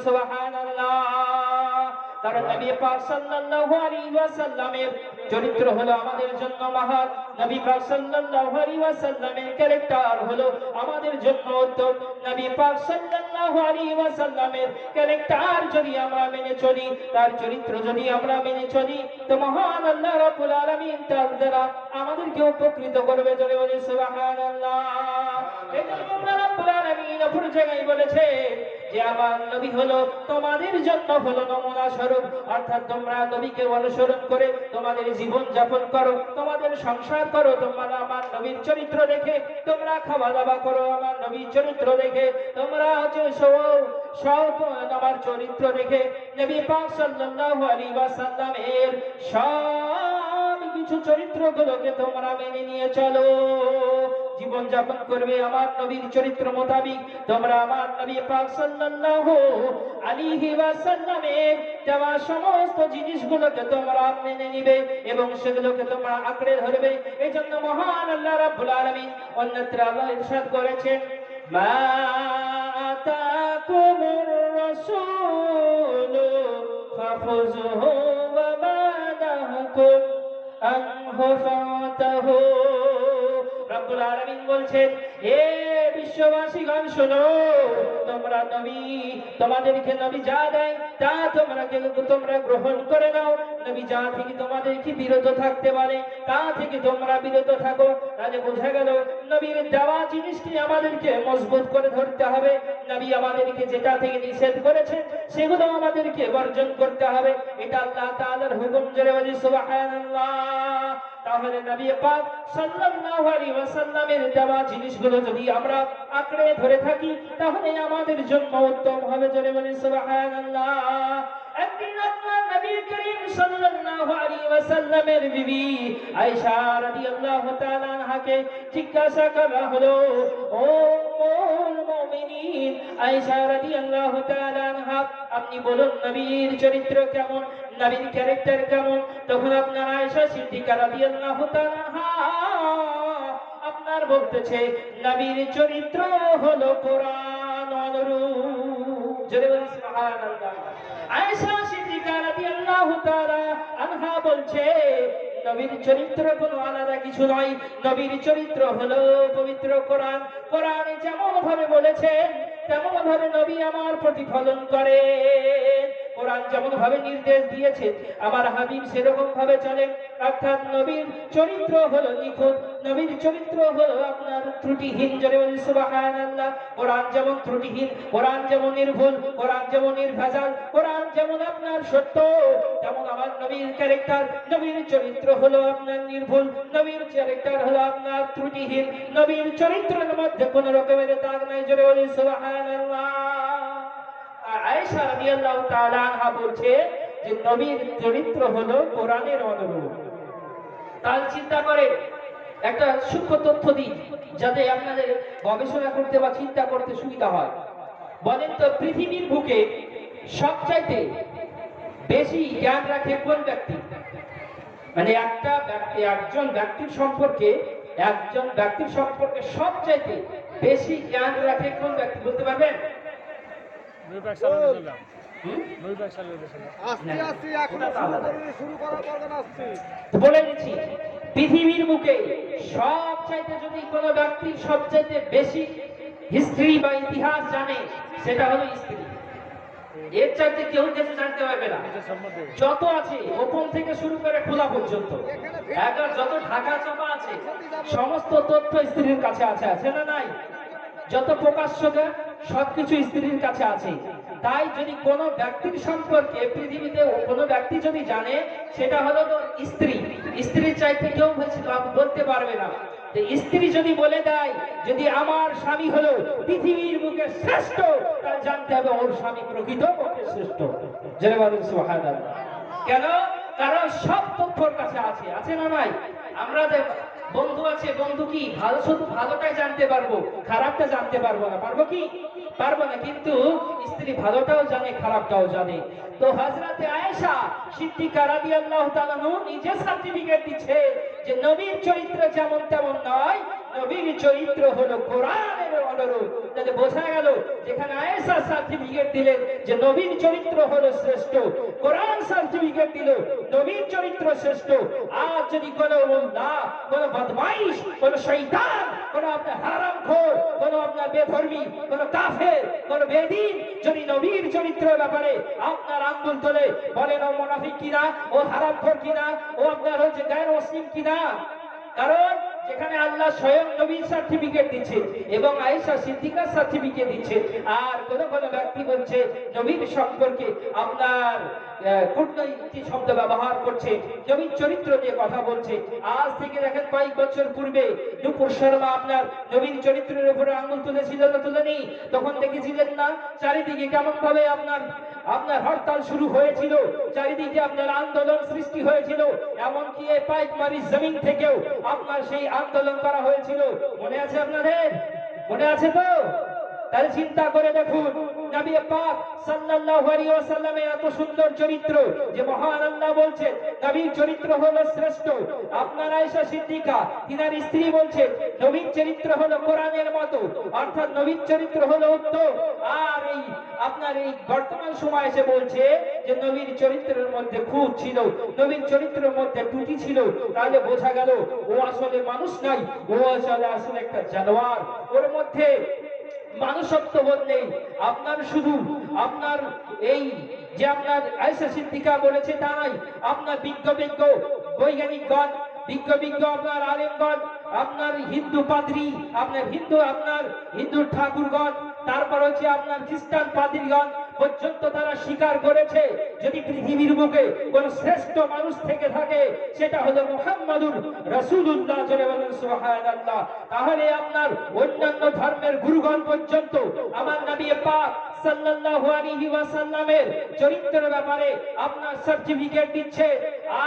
সুবহানাল্লাহ। কারণ নবী পাক সাল্লাল্লাহু আলাইহি ওয়াসাল্লামের চরিত্র হলো আমাদের জন্য মহৎ। নবী পাক সাল্লাল্লাহু আলাইহি ওয়াসাল্লামের ক্যারেক্টার হলো আমাদের জন্য উত্তম। নবী পাক সাল্লাল্লাহু আলাইহি ওয়াসাল্লামের ক্যারেক্টার যদি আমরা মেনে চলি, তার চরিত্র যদি আমরা মেনে চলি, তো মহান আল্লাহ রাব্বুল আলামিন তার দ্বারা আমাদেরকে উপকৃত করবে। জোরে বলি সুবহানাল্লাহ। এজন্য আল্লাহ রাব্বুল আলামিন অপর জায়গায় বলেছে যে আমার নবী হলো তোমাদের জন্য হলো নমুনা স্বরূপ। অর্থাৎ তোমরা নবীকে অনুসরণ করে তোমাদের জীবন যাপন করো, তোমাদের সংসার করো, তোমরা আমার নবীর চরিত্র দেখে তোমরা খাওয়া দাওয়া করো, আমার নবীর চরিত্র দেখে তোমরা আমার চরিত্র দেখে নবী পাক সাল্লাল্লাহু আলাইহি ওয়াসাল্লামের সব কিছু চরিত্রগুলোকে তোমরা মেনে নিয়ে চলো, জীবন যাপন করবে আমার নবীর চরিত্র মোতাবেক। তোমরা আমার নবী পাক সাল্লাল্লাহু আলাইহি ওয়াসাল্লামের দেওয়া সমস্ত জিনিসগুলোকে তোমরা মেনে নিবে এবং সেগুলোকে তোমরা আঁকড়ে ধরবে। এজন্য মহান আল্লাহ রাব্বুল আলামিন অন্যত্র আল্লাহ ইরশাদ করেছেন, মা আতাকুমুর রাসূলু ফাখুযুহু ওয়া মা নাহাকুম আনহু ফান্তাহু। রব্বুল আলামিন বলছেন, হে বিশ্ববাসীগণ শোনো, তোমরা নবী তোমাদেরকে নবী যা দেয় তা তোমরা গ্রহণ করে নাও। নবী যা থেকে তোমাদেরকে বিরত থাকতে বলে তা থেকে তোমরা বিরত থাকো। তাহলে বোঝা গেল নবীর দেওয়া জিনিসকে আমাদেরকে মজবুত করে ধরতে হবে। নবী আমাদেরকে যেটা থেকে নিষেধ করেছেন সেগুলো আমাদেরকে বর্জন করতে হবে। এটা আল্লাহ তাআলার হুকুম। জোরে বলি সুবহানাল্লাহ। তাহলে নবী পাক সাল্লাল্লাহু আলাইহি ওয়াসাল্লামের দেওয়া জিনিসগুলো যদি আমরা আঁকড়ে ধরে থাকি তাহলে আমাদের জন্য উত্তম হবে। জোরে বলি সুবহানাল্লাহ। একদিন আপনার নবী করিম সাল্লাল্লাহু আলাইহি ওয়াসাল্লামের বিবি আয়েশা রাদিয়াল্লাহু তাআলা আনহাকে জিজ্ঞাসা করা হলো, ও উম্মুল মুমিনিন আয়েশা রাদিয়াল্লাহু তাআলা আনহা, আপনি বলুন নবীর চরিত্র কেমন, নবীর ক্যারেক্টার কেমন? তখন আপনার আয়েশা সিদ্দিকা রাদিয়াল্লাহু তাআলা আনহা আপনার বলতেছে নবীর চরিত্র হলো কোরআন অনুরূপ। জোরে বলি সুবহানাল্লাহ। আয়েশা সিদ্দিকা রাদিয়াল্লাহু তাআলা আনহা বলছে নবীর চরিত্র কোনো আলাদা কিছু নয়, নবীর চরিত্র হলো পবিত্র কোরআন। কোরআনে যেমন ভাবে বলেছেন তেমন ভাবে নবী আমার প্রতিফলন করে। কোরআন যেমন ভাবে নির্দেশ দিয়েছে আমার হাবিব সেরকম ভাবে চলেন। অর্থাৎ নবীর চরিত্র হলো নিখুঁত, নবীর চরিত্র হলো আপনার ত্রুটিহীন। জোরে বলি সুবহানাল্লাহ। কোরআন যেমন ত্রুটিহীন, কোরআন যেমন নির্ভুল, কোরআন যেমন নির্ভেজাল, কোরআন যেমন আপনার সত্য, তেমন আমার নবীর ক্যারেক্টার, নবীর চরিত্র হলো আপনার নির্ভুল, নবীর ক্যারেক্টার হলো আপনার ত্রুটিহীন, নবীর চরিত্রের মধ্যে কোনো রকমের দাগ নাই। জোরে বলি সুবহানাল্লাহ। আয়েশা রাদিয়াল্লাহু তাআলা আনহা বলছে যে নবীর চরিত্র হলো কোরআনের অনুরূপ। তার চিন্তা করে একটা সূক্ষ্ম তথ্য দিই যাতে আপনাদের গবেষণা করতে বা চিন্তা করতে সুবিধা হয়। বলেন তো পৃথিবীর বুকে সবচাইতে বেশি জ্ঞান রাখে কোন ব্যক্তি? মানে একজন ব্যক্তির সম্পর্কে সবচাইতে বেশি জ্ঞান রাখে কোন ব্যক্তি বলতে পারবেন? বলে দিচ্ছি, পৃথিবীর বুকে সবচাইতে যদি কোনো ব্যক্তি সবচাইতে বেশি হিস্ট্রি বা ইতিহাস জানে সেটা হলো স্ত্রী। এর চাইতে কেউ কিছু জানতে পারবে না। যত আছে গোপন থেকে শুরু করে খোলা পর্যন্ত যত ঢাকা চাপা আছে সমস্ত তথ্য স্ত্রীর কাছে আছে না নাই? যত প্রকাশ্যকে সবকিছু স্ত্রীর কাছে আছে। তাই যদি কোনো ব্যক্তির সম্পর্কে পৃথিবীতে কোনো ব্যক্তি যদি জানে সেটা হলো তো স্ত্রী। স্ত্রীর চাইতে কেউ বলতে পারবে না। স্ত্রী যদি বলে দেয় যদি আমার স্বামী হলো পৃথিবীর বুকে শ্রেষ্ঠ, তাহলে জানতে হবে ওর স্বামী প্রকৃতপক্ষে শ্রেষ্ঠ। জোরে বলেন সুবহানাল্লাহ। কেন? কারণ সব তথ্যর কাছে আছে না নাই? আমরা বন্ধু আছে, বন্ধু কি ভালো শুধু ভালোটাই জানতে পারবো, খারাপটা জানতে পারবো না। পারবো কি? পারবো না। কিন্তু স্ত্রী ভালোটাও জানে, খারাপটাও জানে। তো হযরতে আয়েশা সিদ্দিকা রাদিয়াল্লাহু তাআলা নিজে সার্টিফিকেট দিচ্ছে যে নবীর চরিত্র যেমন তেমন নয়, নবীর চরিত্র হলো কোরআনের অনুরূপ। তাহলে বোঝা গেল যেখানে আয়েশা সার্টিফিকেট দিলেন যে নবীর চরিত্র হলো শ্রেষ্ঠ, কোরআন সার্টিফিকেট দিল নবীর চরিত্র শ্রেষ্ঠ। আর যদি কোনো মুল্লা, কোনো বদমাইশ, কোনো শয়তান, কোনো আপনার হারামখোর, কোনো আপনার বেধর্মী, কোনো কাফের, কোনো বেদীন যদি নবীর চরিত্রের ব্যাপারে আপনার আঙ্গুল তোলে, বলেন ও মুনাফিক কিনা, ও হারামখোর কিনা, ও আপনার হচ্ছে গায়র মুসলিম কিনা। কারণ যেখানে আল্লাহ স্বয়ং নবীর সার্টিফিকেট দিচ্ছে এবং আয়েশা সিদ্দিকার সার্টিফিকেট দিচ্ছে, আর কোন কোন ব্যক্তি বলছে নবীর সম্পর্কে আপনার কূটনৈতিক শব্দ ব্যবহার করছে, নবীর চরিত্র নিয়ে কথা বলছে। আজ থেকে দেখেন কয়েক বছর পূর্বে নুপুর শর্মা আপনার নবীর চরিত্রের উপরে আঙুল তুলেছিল না তুলেনি? তখন দেখেছিলেন না চারিদিকে কেমন ভাবে আপনার হরতাল শুরু হয়েছিল, চারিদিকে আপনার আন্দোলন সৃষ্টি হয়েছিল, এমনকি এই পাইকমারি জমিন থেকেও আপনার সেই আন্দোলন করা হয়েছিল। মনে আছে আপনাদের? মনে আছে তো? তাহলে চিন্তা করে দেখুন নবী পাক সাল্লাল্লাহু আলাইহি ওয়াসাল্লামের এত সুন্দর চরিত্র যে মহান আল্লাহ বলছেন নবীর চরিত্র হলো শ্রেষ্ঠ। আপনার আয়েশা সিদ্দিকা তিনার স্ত্রী বলছেন নবীর চরিত্র হলো কোরআনের মতো, অর্থাৎ নবীর চরিত্র হলো উত্তম। আর এই আপনার এই বর্তমান সময় এসে বলছে যে নবীর চরিত্রের মধ্যে খুঁত ছিল, নবীর চরিত্রের মধ্যে ত্রুটি ছিল। তাহলে বোঝা গেল ও আসলে মানুষ নাই, ও আসলে একটা জানোয়ার, ওর মধ্যে মানুষত্ব বোধ নেই। আপনার শুধু আপনার এই যে আপনার আয়েশা সিদ্দিকা বলেছে তা নাই, আপনার বিজ্ঞ বৈজ্ঞানিকগণ, বিজ্ঞ আপনার আলেমগণ, আপনার হিন্দু পাদ্রী, আপনার হিন্দু ঠাকুরগণ, তারপর হচ্ছে আপনার খ্রিস্টান পাদ্রীগণ পর্যন্ত তারা স্বীকার করেছে যদি পৃথিবীর বুকে কোন শ্রেষ্ঠ মানুষ থেকে থাকে সেটা হলো মুহাম্মাদুর রাসূলুল্লাহ সুবহানাল্লাহ। তাহলে আপনার অন্যান্য ধর্মের গুরুগণ পর্যন্ত আমার নবী পাক সাল্লাল্লাহু আলাইহি ওয়াসাল্লামের চরিত্রের ব্যাপারে আপনার সার্টিফিকেট দিচ্ছে।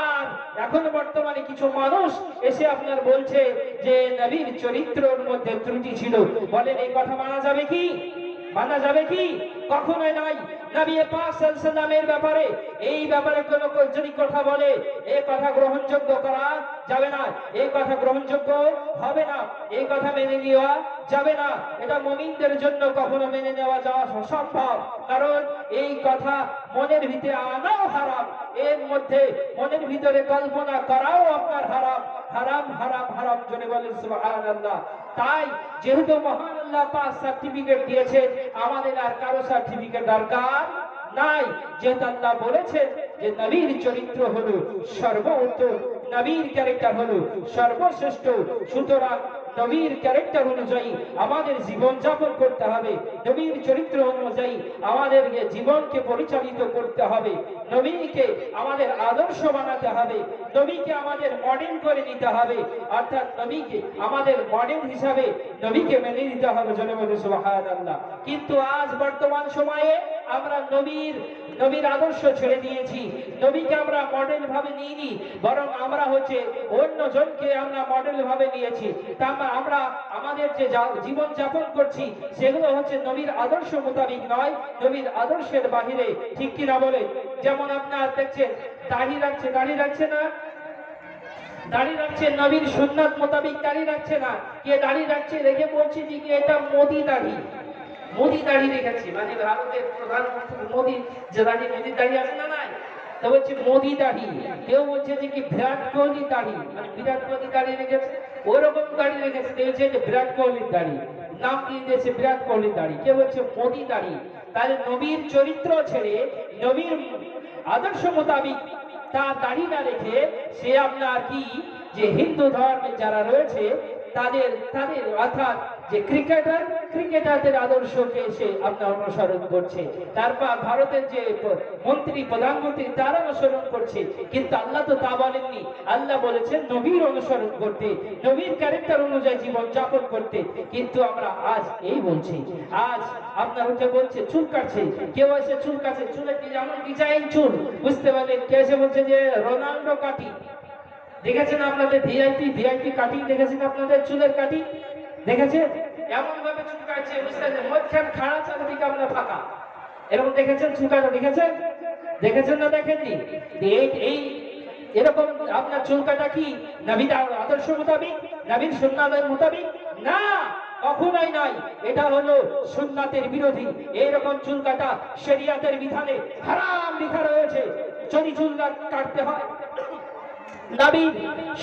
আর এখন বর্তমানে কিছু মানুষ এসে আপনার বলছে যে নবীর চরিত্রের মধ্যে ত্রুটি ছিল। বলেন এই কথা মানা যাবে কি? মানা যাবে কি? কখনোই নাই। নবী পাক সাল্লাল্লাহু আলাইহি ওয়াসাল্লামের ব্যাপারে এই ব্যাপারে কোন যদি কথা বলে এই কথা গ্রহণযোগ্য করা যাবে না, এই কথা গ্রহণযোগ্য হবে না, এই কথা মেনে নেওয়া যাবে না। এটা মুমিনদের জন্য কখনো মেনে নেওয়া যাওয়া অসম্ভব। কারণ এই কথা মনের ভিতরে আনাও হারাম, এর মধ্যে মনের ভিতরে কল্পনা করাও আপনার হারাম। হারাম হারাম হারাম জনে বলেন সুবহানাল্লাহ। তাই যেহেতু মহান আল্লাহ পাক সার্টিফিকেট দিয়েছে, আমাদের আর কারো সার্টিফিকেট দরকার নাই। যেহেতু আল্লাহ বলেছেন যে নবীর চরিত্র হলো সর্বোত্তম, নবীর ক্যারেক্টার হলো সর্বশ্রেষ্ঠ, সুতরাং নবীর ক্যারেক্টার অনুযায়ী আমাদের জীবন যাপন করতে হবে, নবীর চরিত্র অনুযায়ী আমাদের জীবনকে পরিচালিত করতে হবে, নবীকে আমাদের আদর্শ বানাতে হবে, নবীকে আমাদের মডেল করে নিতে হবে, অর্থাৎ নবীকে আমাদের মডেল হিসাবে নবীকে মেনে নিতে হবে। জনগণ সুবহানাল্লাহ। কিন্তু আজ বর্তমান সময়ে আমরা নবীর আদর্শ ছেড়ে দিয়েছি, নবীকে আমরা মডেল ভাবে নিইনি, বরং আমরা হচ্ছে অন্য জনকে আমরা মডেল ভাবে নিয়েছি। তা আমরা আমাদের যে জীবন যাপন করছি সেগুলো হচ্ছে নবীর আদর্শ মোতাবিক নয়, নবীর আদর্শের বাহিরে। ঠিক কিনা বলে? যেমন আপনার দেখছেন দাড়ি রাখছে না, দাড়ি রাখছে নবীর সুন্নাত মোতাবিক দাড়ি রাখছে না। কে দাড়ি রাখছে? রেখে বলছে যে এটা মোদি দাড়ি, মোদি দাড়ি রেখেছে, মানে ভারতের প্রধানমন্ত্রী মোদি যে দাড়ি, মোদির দাড়ি আছে না নাই, তা বলছে মোদি দাড়ি। কেউ বলছে যে কি বিরাট কোহলি দাড়ি, মানে বিরাট কোহলি দাড়ি রেখেছে, ওরকম দাড়ি রেখেছে, দেখছে যে বিরাট কোহলির দাড়ি, নাম দিয়ে দিয়েছে বিরাট কোহলির দাড়ি। কেউ বলছে মোদি দাড়ি। তাহলে নবীর চরিত্র ছেড়ে নবীর আদর্শ মোতাবিক তার দাড়ি না রেখে সে আপনার কি যে হিন্দু ধর্মে যারা রয়েছে তাদের অর্থাৎ যে ক্রিকেটারদের আদর্শকে সে আপনার অনুসরণ করছে, তারপর ভারতের যে মন্ত্রী প্রধানমন্ত্রী তার অনুসরণ করছে। কিন্তু আল্লাহ তো তা বলেননি, আল্লাহ বলেছেন নবীর অনুসরণ করতে, নবীর ক্যারেক্টার অনুযায়ী জীবন যাপন করতে। কিন্তু আমরা আজ এই বলছি, আজ আপনার হচ্ছে বলছে চুল কাটছে, কেউ এসে চুল কাটছে, চুলের যেমন ডিজাইন চুল, বুঝতে পারলেন? কেউ এসে বলছে যে রোনাল্ডো কাটি, দেখেছেন আপনাদের ভিআইপি কাটিং দেখেছেন, আপনাদের চুলের কাটিং দেখেছেন? এমন ভাবে চুল কাটছে, বুঝতে পারছেন? মধ্যখান খাড়া, চারিদিকে আপনার ফাঁকা, এরকম দেখেছেন? চুল কাটা দেখেছেন না দেখেননি? এই এরকম আপনার চুল কাটা কি নবীর আদর্শ মোতাবিক, নবীর সুন্নাতের মোতাবিক? না, কখনোই নয়। এটা হলো সুন্নাতের বিরোধী। এইরকম চুল কাটা শরিয়াতের বিধানে হারাম লেখা রয়েছে। যদি চুল কাটতে হয় নবীর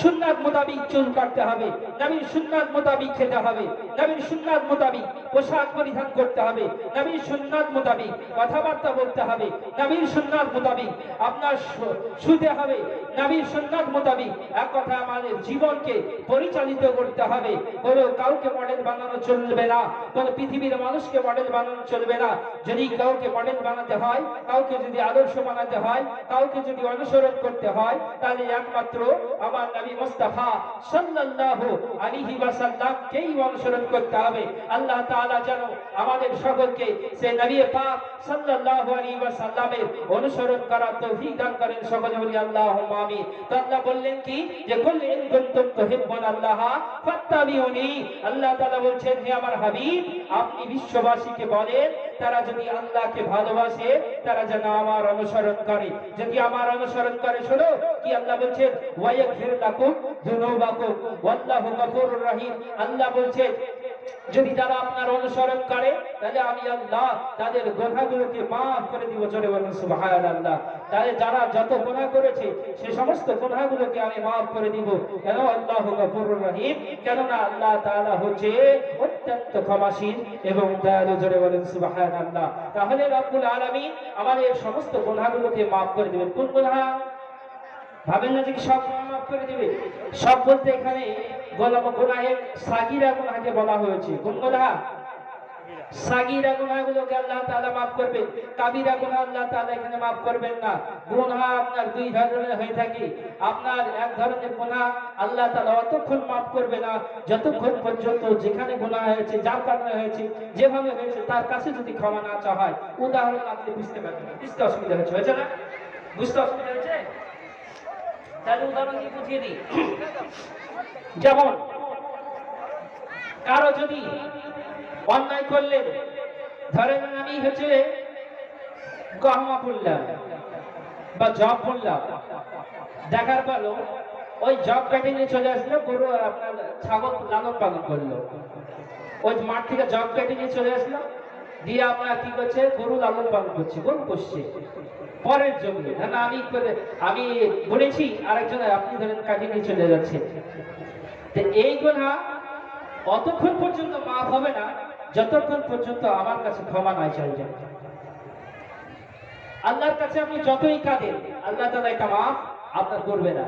সুন্নাত মোতাবিক চুল কাটতে হবে, নবীর সুন্নাত মোতাবিক খেতে হবে, নবীর সুন্নাত মোতাবিক পোশাক পরিধান করতে হবে, নবীর সুন্নাত মোতাবিক কথাবার্তা বলতে হবে, নবীর সুন্নাত মোতাবিক আপনার শুতে হবে, নবীর সুন্নাত মোতাবিক এক কথা আমাদের জীবনকে পরিচালিত করতে হবে। কোনো কাউকে মডেল বানানো চলবে না, কোনো পৃথিবীর মানুষকে মডেল বানানো চলবে না। যদি কাউকে মডেল বানাতে হয়, কাউকে যদি আদর্শ বানাতে হয়, কাউকে যদি অনুসরণ করতে হয়, তাহলে একমাত্র আমার নবী মুস্তাফা সাল্লাল্লাহু আলাইহি ওয়াসাল্লামকেই অনুসরণ করতে হবে। আল্লাহ তাআলা যেন আমাদের সকলকে সেই নবী পাক সাল্লাল্লাহু আলাইহি ওয়াসাল্লামের অনুসরণ করার তৌফিক দান করেন। সকলে বলি আল্লাহুম্মা আমিন। তো আল্লাহ বললেন কি যে কুল ইন কুনতুম তুহিব্বুনাল্লাহ ফাত্তাবিউনি। আল্লাহ তাআলা বলছেন হে আমার হাবিব, আপনি বিশ্ববাসীকে বলেন তারা যদি আল্লাহকে ভালোবাসে তারা যেন আমার অনুসরণ করে। যদি আমার অনুসরণ করে, শোনো কি আল্লাহ বলছেন, ওয়ায়াগফির লাকুম যুনুবাকুম ওয়াল্লাহু গফুরুর রহিম। আল্লাহ বলছেন যদি তারা আপনার অনুসরণ করে তাহলে আমি আল্লাহ তাদের গুনাহগুলোকে maaf করে দিব। জোরে বলুন সুবহানাল্লাহ। তাহলে যারা যত গুনাহ করেছে সে সমস্ত গুনাহগুলোকে আমি maaf করে দিব। কেন? আল্লাহু গফুরুর রহিম, কেননা আল্লাহ তাআলা হচ্ছে অত্যন্ত ক্ষমাশীল এবং দয়ালু। জোরে বলুন সুবহানাল্লাহ। তাহলে রব্বুল আলামিন আমাদের সমস্ত গুনাহগুলোকে maaf করে দিবেন। কোন গুনাহ? ভাবেন না যে সব মাফ করে দিবে। সব বলতে এখানে গুনাহের সাগীরা গুনাহকে বলা হয়েছে। কোন গুনাহ? সাগীরা গুনাহগুলোকে আল্লাহ তাআলা maaf করবেন, কাবীরা গুনাহ আল্লাহ তাআলা এখানে maaf করবেন না। গুনাহ আপনার দুই ধরনের হয়ে থাকে। আপনার এক ধরনের গুনাহ আল্লাহ তাআলা অতক্ষণ maaf করবে না যতক্ষণ পর্যন্ত যেখানে গুনাহ হয়েছে, যার কারণে হয়েছে, যেভাবে হয়েছে তার কাছে যদি ক্ষমা না চাওয়া হয়। উদাহরণ আপনি বুঝতে পারবেন। বুঝতে অসুবিধা হয়েছে না? বুঝতে অসুবিধা হয়েছে? তাহলে উদাহরণ দিয়ে বুঝিয়ে দিই। যেমন কারো যদি অন্যায় করলেন, ধরেন আমি হচ্ছে গহমা পড়লাম বা জব পড়লাম, দেখার পর ওই জব কাটিয়ে নিয়ে চলে আসলো, গরু আপনার ছাগল লালন পালন করলো, ওই মাঠ থেকে জব কাটিয়ে নিয়ে চলে আসলো, দিয়ে আপনার কি করছে, গরু লালন পালন করছে, গরু পুষছে পরের জমি। আমি বলেছি আরেকজন, আপনি ধরেন কাটিয়ে নিয়ে চলে যাচ্ছে। এই গুনাহ অতক্ষণ পর্যন্ত মাফ হবে না যতক্ষণ পর্যন্ত আমার কাছে ক্ষমা নাই চাইবেন। আল্লাহর কাছে আপনি যতই কাঁদেন, আল্লাহ তাআলা এটা মাফ আপনার করবে না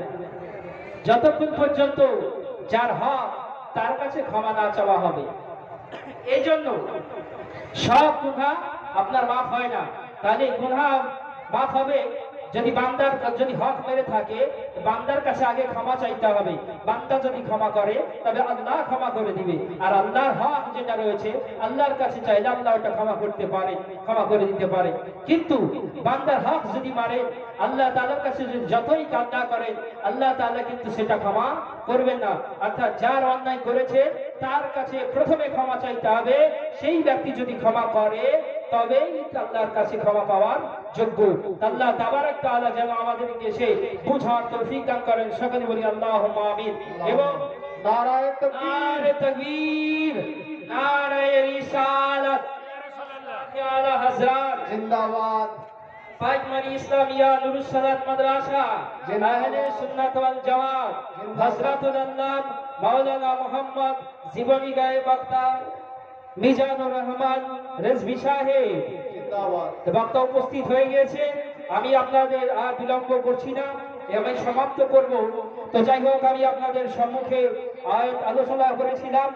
যতক্ষণ পর্যন্ত যার হক তার কাছে ক্ষমা না চাওয়া হবে। এই জন্য সব গুনাহ আপনার মাফ হয় না। তাহলে গুনাহ মাফ হবে যদি বান্দার যদি হক মেরে থাকে, বান্দার কাছে আগে ক্ষমা চাইতে হবে। বান্দা যদি ক্ষমা করে তবে আল্লাহ ক্ষমা করে দিবে। আর আল্লাহর হক যেটা রয়েছে আল্লাহর কাছে চাইলে আল্লাহ ওটা ক্ষমা করতে পারে, ক্ষমা করে দিতে পারে। কিন্তু বান্দার হক যদি মারে, আল্লাহ তাআলার কাছে যতই কান্না করে, আল্লাহ তাআলা কিন্তু সেটা ক্ষমা করবেন না। অর্থাৎ যার অন্যায় করেছে তার কাছে প্রথমে ক্ষমা চাইতে হবে। সেই ব্যক্তি যদি ক্ষমা করে তবেই আল্লাহর কাছে ক্ষমা পাওয়ার যোগ্য। আল্লাহ তাবারক তাআলা যেন আমাদেরকে সে বুঝার তৌফিক দান করেন। সকলে বলি আল্লাহুম্মা আমিন। এবং নারায়ে তাকবীর, নারায়ে রিসালাত, ইয়া আলা হযরত জিন্দাবাদ। পাঁচমারি ইসলামিয়া নুরুস সালাত মাদ্রাসা আহলে সুন্নাত ওয়াল জামাত হযরতুল আল্লাহ মাওলানা মুহাম্মদ জীবনী গায়ে বক্তা মিজানুর রহমান রেজভী সাহেব জিন্দাবাদ। বক্তা উপস্থিত হয়ে গিয়েছে। আমি আপনাদের আর বিলম্ব করছি না, আমি সমাপ্ত করব। তো যাই হোক, আমি আপনাদের সম্মুখে আলোচনা করেছিলাম